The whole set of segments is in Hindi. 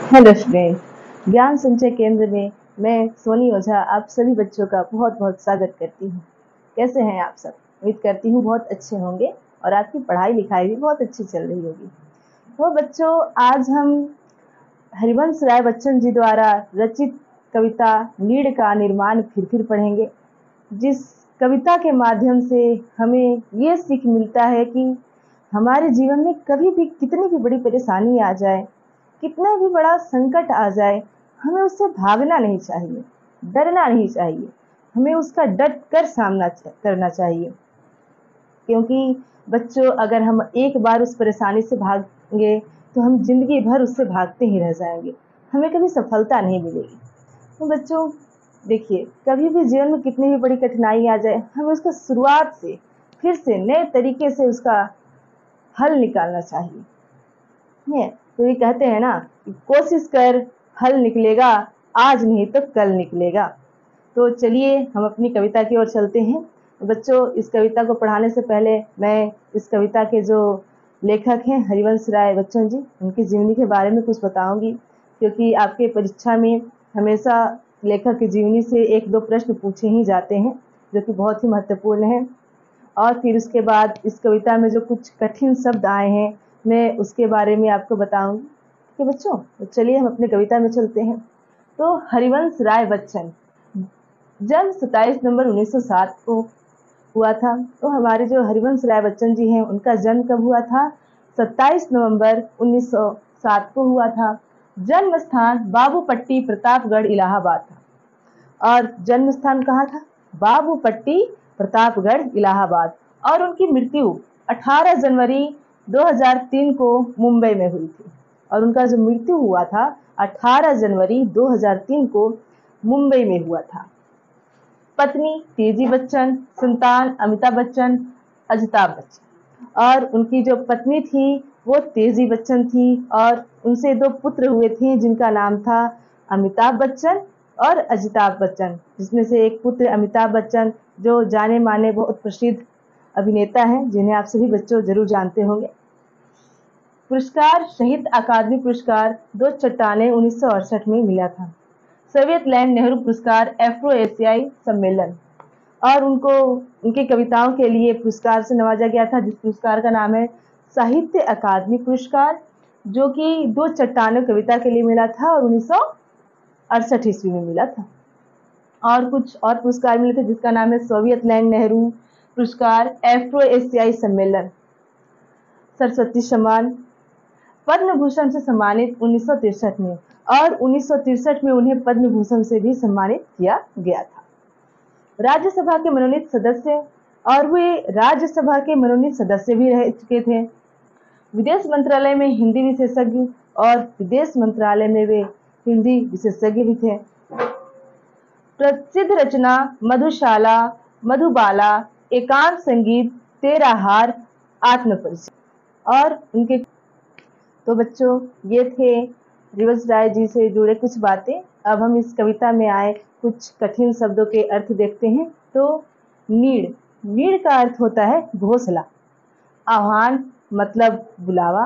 हेलो स्टूडेंट, ज्ञान संचय केंद्र में मैं सोनी ओझा आप सभी बच्चों का बहुत बहुत स्वागत करती हूँ। कैसे हैं आप सब? उम्मीद करती हूँ बहुत अच्छे होंगे और आपकी पढ़ाई लिखाई भी बहुत अच्छी चल रही होगी। तो बच्चों, आज हम हरिवंश राय बच्चन जी द्वारा रचित कविता नीड़ का निर्माण फिर पढ़ेंगे, जिस कविता के माध्यम से हमें ये सीख मिलता है कि हमारे जीवन में कभी भी कितनी भी बड़ी परेशानी आ जाए, कितना भी बड़ा संकट आ जाए, हमें उससे भागना नहीं चाहिए, डरना नहीं चाहिए, हमें उसका डट कर सामना करना चाहिए। क्योंकि बच्चों, अगर हम एक बार उस परेशानी से भागेंगे तो हम जिंदगी भर उससे भागते ही रह जाएंगे, हमें कभी सफलता नहीं मिलेगी। तो बच्चों देखिए, कभी भी जीवन में कितनी भी बड़ी कठिनाई आ जाए, हमें उसका शुरुआत से फिर से नए तरीके से उसका हल निकालना चाहिए। तो ये कहते हैं ना कि कोशिश कर हल निकलेगा, आज नहीं तो कल निकलेगा। तो चलिए हम अपनी कविता की ओर चलते हैं। बच्चों, इस कविता को पढ़ाने से पहले मैं इस कविता के जो लेखक हैं हरिवंश राय बच्चन जी, उनकी जीवनी के बारे में कुछ बताऊंगी, क्योंकि आपके परीक्षा में हमेशा लेखक की जीवनी से एक दो प्रश्न पूछे ही जाते हैं, जो कि बहुत ही महत्वपूर्ण है। और फिर उसके बाद इस कविता में जो कुछ कठिन शब्द आए हैं, मैं उसके बारे में आपको बताऊंगी। ठीक है बच्चों, तो चलिए हम अपनी कविता में चलते हैं। तो हरिवंश राय बच्चन, जन्म 27 नवंबर 1907 को हुआ था। तो हमारे जो हरिवंश राय बच्चन जी हैं, उनका जन्म कब हुआ था? 27 नवंबर 1907 को हुआ था। जन्म स्थान बाबूपट्टी, प्रतापगढ़, इलाहाबाद था। और जन्म स्थान कहाँ था? बाबूपट्टी, प्रतापगढ़, इलाहाबाद। और उनकी मृत्यु 18 जनवरी 2003 को मुंबई में हुई थी। और उनका जो मृत्यु हुआ था 18 जनवरी 2003 को मुंबई में हुआ था। पत्नी तेजी बच्चन, संतान अमिताभ बच्चन, अजिताभ बच्चन। और उनकी जो पत्नी थी वो तेजी बच्चन थी, और उनसे दो पुत्र हुए थे जिनका नाम था अमिताभ बच्चन और अजिताभ बच्चन, जिसमें से एक पुत्र अमिताभ बच्चन जो जाने माने बहुत प्रसिद्ध अभिनेता हैं, जिन्हें आप सभी बच्चों जरूर जानते होंगे। पुरस्कार साहित्य अकादमी पुरस्कार दो चट्टाने 1968 में मिला था। सोवियत लैंड नेहरू पुरस्कार एफ्रो एशियाई सम्मेलन, और उनको उनकी कविताओं के लिए पुरस्कार से नवाजा गया था, जिस पुरस्कार का नाम है साहित्य अकादमी पुरस्कार, जो कि दो चट्टानों कविता के लिए मिला था और 1968 ईस्वी में मिला था। और कुछ और पुरस्कार मिले थे, जिसका नाम है सोवियत लैंड नेहरू पुरस्कार, एफ्रो एशियाई सम्मेलन, सरस्वती सम्मान, पद्म भूषण से सम्मानित 1963 में, और 1963 में उन्हें पद्म भूषण से भी सम्मानित किया गया था। राज्यसभा के मनोनीत सदस्य, और वे राज्यसभा के मनोनीत सदस्य भी रह चुके थे। विदेश मंत्रालय में हिंदी विशेषज्ञ, और विदेश मंत्रालय में वे हिंदी विशेषज्ञ भी थे। प्रसिद्ध रचना मधुशाला, मधुबाला, एकांत संगीत, तेरा हार, आत्मपरिचय। और उनके तो बच्चों, ये थे हरिवंश राय जी से जुड़े कुछ बातें। अब हम इस कविता में आए कुछ कठिन शब्दों के अर्थ देखते हैं। तो नीड़, नीड़ का अर्थ होता है घोंसला। आह्वान मतलब बुलावा।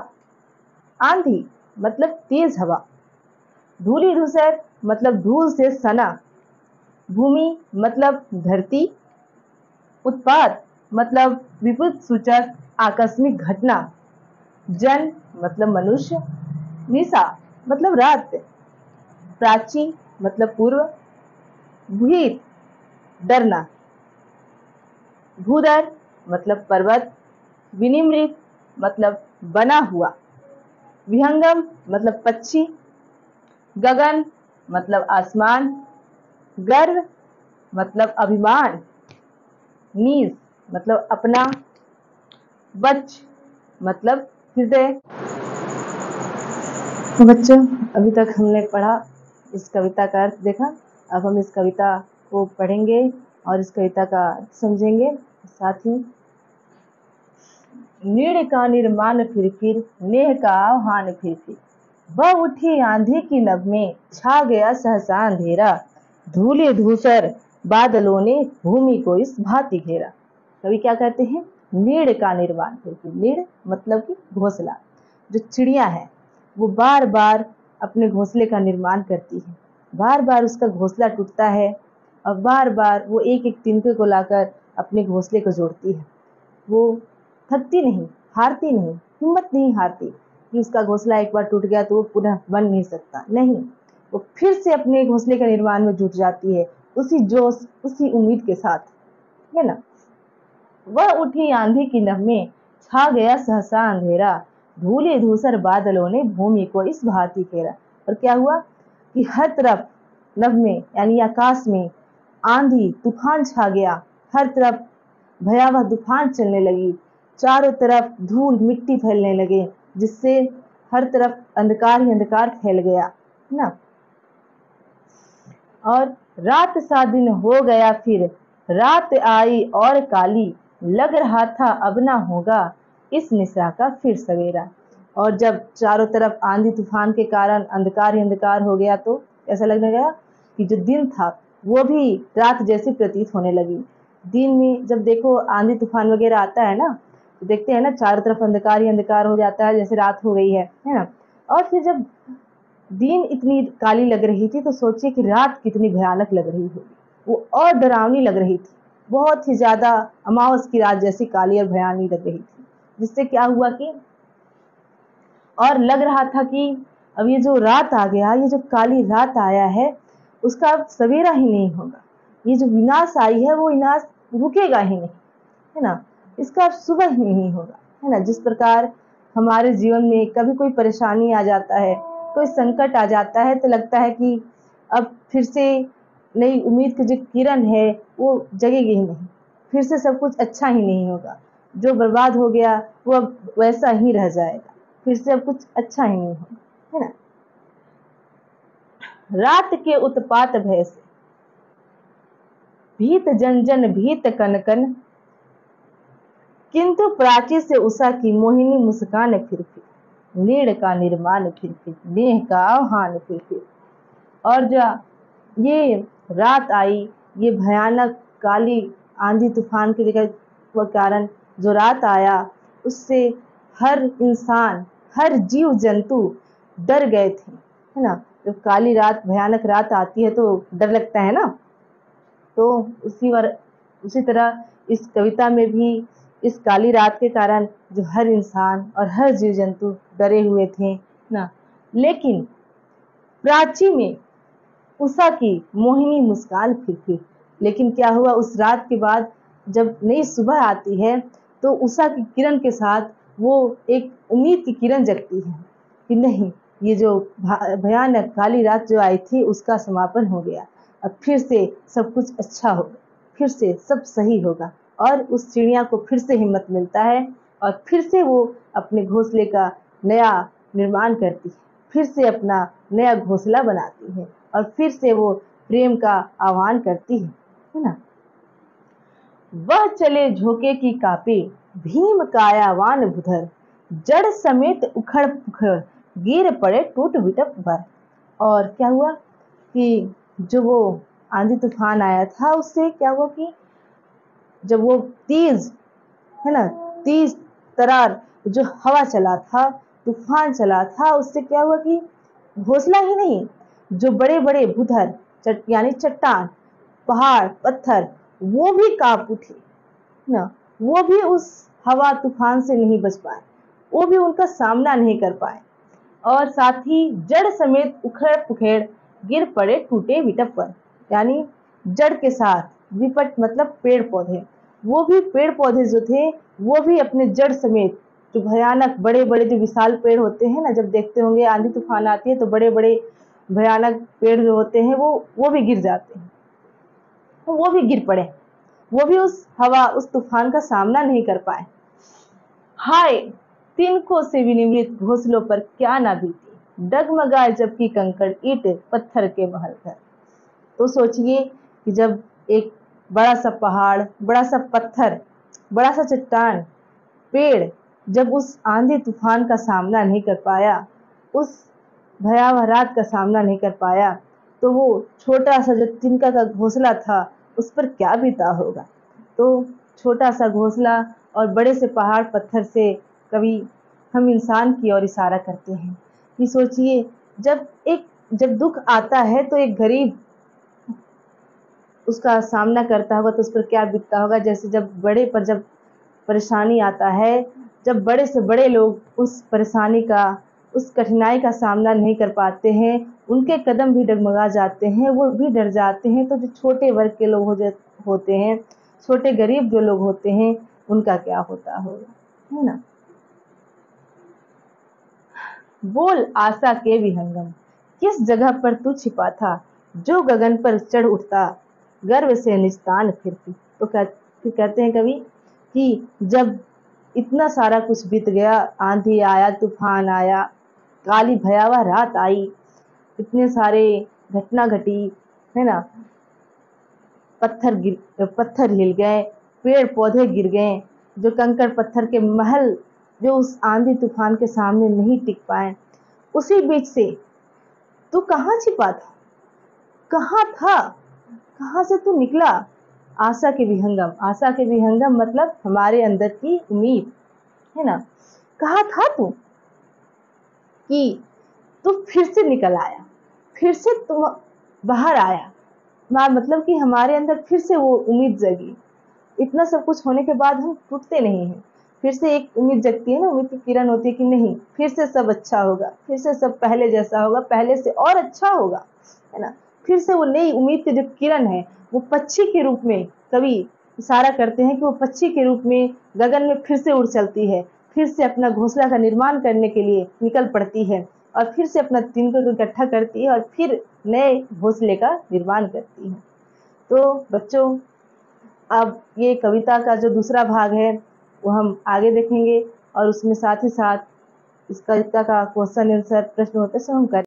आंधी मतलब तेज हवा। धूली धूसर मतलब धूल से सना। भूमि मतलब धरती। उत्पात मतलब विपरीत सूचक आकस्मिक घटना। जन मतलब मनुष्य। निशा मतलब रात। प्राची मतलब पूर्व। भीत डरना। भूधर मतलब पर्वत। विनिमृत मतलब बना हुआ। विहंगम मतलब पक्षी। गगन मतलब आसमान। गर्व मतलब अभिमान। नीज मतलब अपना। वच मतलब हृदय। बच्चों, अभी तक हमने पढ़ा, इस कविता का अर्थ देखा। अब हम इस कविता को पढ़ेंगे और इस कविता का अर्थ समझेंगे। साथ ही नीड़ का निर्माण फिर नेह का आह्वान फिर वह उठी आंधी की नभ में, छा गया सहसा अंधेरा। धूले धूसर बादलों ने भूमि को इस भांति घेरा। कवि क्या कहते हैं? नीड़ का निर्माण फिर नीड़ मतलब कि घोंसला। जो चिड़िया है वो बार बार अपने घोंसले का निर्माण करती है। बार बार उसका घोंसला टूटता है और बार बार वो एक एक तिनके को लाकर अपने घोंसले को जोड़ती है। वो थकती नहीं, हारती नहीं, हिम्मत नहीं हारती कि उसका घोंसला एक बार टूट गया तो वो पुनः बन नहीं सकता। नहीं, वो फिर से अपने घोंसले के निर्माण में जुट जाती है, उसी जोश, उसी उम्मीद के साथ, है ना। वह उठी आंधी की नभ में, छा गया सहसा अंधेरा, धूले धूसर बादलों ने भूमि को इस भांति घेरा। और क्या हुआ कि हर तरफ नभ में यानी आकाश में आंधी तूफान छा गया, हर तरफ भयावह तूफान चलने लगी, चारों तरफ धूल मिट्टी फैलने लगे, जिससे हर तरफ अंधकार ही अंधकार फैल गया ना। और रात सा दिन हो गया फिर, रात आई और काली, लग रहा था अब ना होगा इस निशा का फिर सवेरा। और जब चारों तरफ आंधी तूफान के कारण अंधकार ही अंधकार हो गया तो ऐसा लगने लगा कि जो दिन था वो भी रात जैसी प्रतीत होने लगी। दिन में जब देखो आंधी तूफान वगैरह आता है ना, तो देखते हैं ना चारों तरफ अंधकार ही अंधकार हो जाता है, जैसे रात हो गई है ना। और फिर जब दिन इतनी काली लग रही थी तो सोचिए कि रात कितनी भयानक लग रही होगी, वो और डरावनी लग रही थी, बहुत ही ज्यादा अमावस की रात जैसी काली और भयानक लग रही थी। जिससे क्या हुआ कि और लग रहा था कि अब ये जो रात आ गया, ये जो काली रात आया है, उसका अब सवेरा ही नहीं होगा, ये जो विनाश आई है वो विनाश रुकेगा ही नहीं, है ना, इसका अब सुबह ही नहीं होगा, है ना। जिस प्रकार हमारे जीवन में कभी कोई परेशानी आ जाता है, कोई संकट आ जाता है तो लगता है कि अब फिर से नई उम्मीद की जो किरण है वो जगेगी ही नहीं, फिर से सब कुछ अच्छा ही नहीं होगा, जो बर्बाद हो गया वो अब वैसा ही रह जाएगा, फिर से अब कुछ अच्छा ही नहीं होगा, है ना। रात के उत्पात भय से भीत जन जन भीत कन कन, किंतु प्राची से उषा की मोहिनी मुस्कान फिर नीड़ का निर्माण फिर नेह का आह्वान फिर। और जो ये रात आई, ये भयानक काली आंधी तूफान के जगह कारण जो रात आया, उससे हर इंसान, हर जीव जंतु डर गए थे, है ना। जब काली रात, भयानक रात आती है तो डर लगता है ना। तो उसी तरह इस कविता में भी इस काली रात के कारण जो हर इंसान और हर जीव जंतु डरे हुए थे ना। लेकिन प्राची में उषा की मोहिनी मुस्कान फिर लेकिन क्या हुआ, उस रात के बाद जब नई सुबह आती है तो उषा की किरण के साथ वो एक उम्मीद की किरण जगती है कि नहीं, ये जो भयानक काली रात जो आई थी उसका समापन हो गया, अब फिर से सब कुछ अच्छा होगा, फिर से सब सही होगा। और उस चिड़िया को फिर से हिम्मत मिलता है और फिर से वो अपने घोंसले का नया निर्माण करती है, फिर से अपना नया घोंसला बनाती है और फिर से वो प्रेम का आह्वान करती है ना। वह चले झोंके की कापे, भीम कायावान भुधर, जड़ समेत उखड़ पुखड़, गिर पड़े टूट बिटप भर। और क्या हुआ कि जो वो आंधी तूफान आया था उससे क्या हुआ कि जब वो तेज, है ना, तेज तरार जो हवा चला था, तूफान चला था, उससे क्या हुआ कि घोंसला ही नहीं, जो बड़े बड़े भूधर यानी चट्टान, पहाड़, पत्थर, वो भी कांप उठे ना, वो भी उस हवा तूफान से नहीं बच पाए, वो भी उनका सामना नहीं कर पाए। और साथ ही जड़ समेत उखड़ पुखेड़, गिर पड़े टूटे विटप पर, यानी जड़ के साथ, विपट मतलब पेड़ पौधे, वो भी पेड़ पौधे जो थे वो भी अपने जड़ समेत, जो भयानक बड़े बड़े जो विशाल पेड़ होते हैं ना, जब देखते होंगे आंधी तूफान आती है तो बड़े बड़े भयानक पेड़ जो होते हैं वो भी गिर जाते हैं, वो भी गिर पड़े, वो भी उस हवा, उस तूफान का सामना नहीं कर पाए। हाय, तिनकों से विनिमृत घोंसलों पर क्या ना बीती, डगमगाए जबकि कंकड़ ईंट पत्थर के महल घर। तो सोचिए कि जब एक बड़ा सा पहाड़, बड़ा सा पत्थर, बड़ा सा चट्टान, पेड़ जब उस आंधी तूफान का सामना नहीं कर पाया, उस भयावह रात का सामना नहीं कर पाया, तो वो छोटा सा जो तिनका का घोंसला था उस पर क्या बीता होगा। तो छोटा सा घोंसला और बड़े से पहाड़ पत्थर से कभी हम इंसान की ओर इशारा करते हैं कि सोचिए जब दुख आता है तो एक गरीब उसका सामना करता होगा तो उस पर क्या बीतता होगा। जैसे जब परेशानी आता है, जब बड़े से बड़े लोग उस परेशानी का, उस कठिनाई का सामना नहीं कर पाते हैं, उनके कदम भी डगमगा जाते हैं, वो भी डर जाते हैं, तो जो छोटे वर्ग के लोग होते हैं, छोटे गरीब जो लोग होते हैं, उनका क्या होता होगा, है ना। बोल आशा के विहंगम, किस जगह पर तू छिपा था, जो गगन पर चढ़ उठता, गर्व से निस्तान फिरती। तो फिर कहते हैं कवि कि जब इतना सारा कुछ बीत गया, आंधी आया, तूफान आया, काली भयावह रात आई, इतने सारे घटना घटी, है ना, पत्थर हिल गए, पेड़ पौधे गिर गए, जो कंकड़ पत्थर के महल जो उस आंधी तूफान के सामने नहीं टिक पाए, उसी बीच से तू कहाँ छिपा था, कहाँ था, कहाँ से तू निकला। आशा के विहंगम, आशा के विहंगम मतलब हमारे अंदर की उम्मीद, है ना। कहाँ था तू कि तू फिर से निकल आया, फिर से तू बाहर आया, मतलब कि हमारे अंदर फिर से वो उम्मीद जगी। इतना सब कुछ होने के बाद हम टूटते नहीं हैं, फिर से एक उम्मीद जगती है ना, उम्मीद की किरण होती है कि नहीं, फिर से सब अच्छा होगा, फिर से सब पहले जैसा होगा, पहले से और अच्छा होगा, है ना। फिर से वो नई उम्मीद की जो किरण है, वो पक्षी के रूप में कवि इशारा करते हैं कि वो पक्षी के रूप में गगन में फिर से उड़ चलती है, फिर से अपना घोंसला का निर्माण करने के लिए निकल पड़ती है, और फिर से अपना तिनकों को इकट्ठा करती है और फिर नए घोंसले का निर्माण करती है। तो बच्चों, अब ये कविता का जो दूसरा भाग है वो हम आगे देखेंगे, और उसमें साथ ही साथ इस कविता का क्वेश्चन आंसर प्रश्न उत्तर सब हम करेंगे।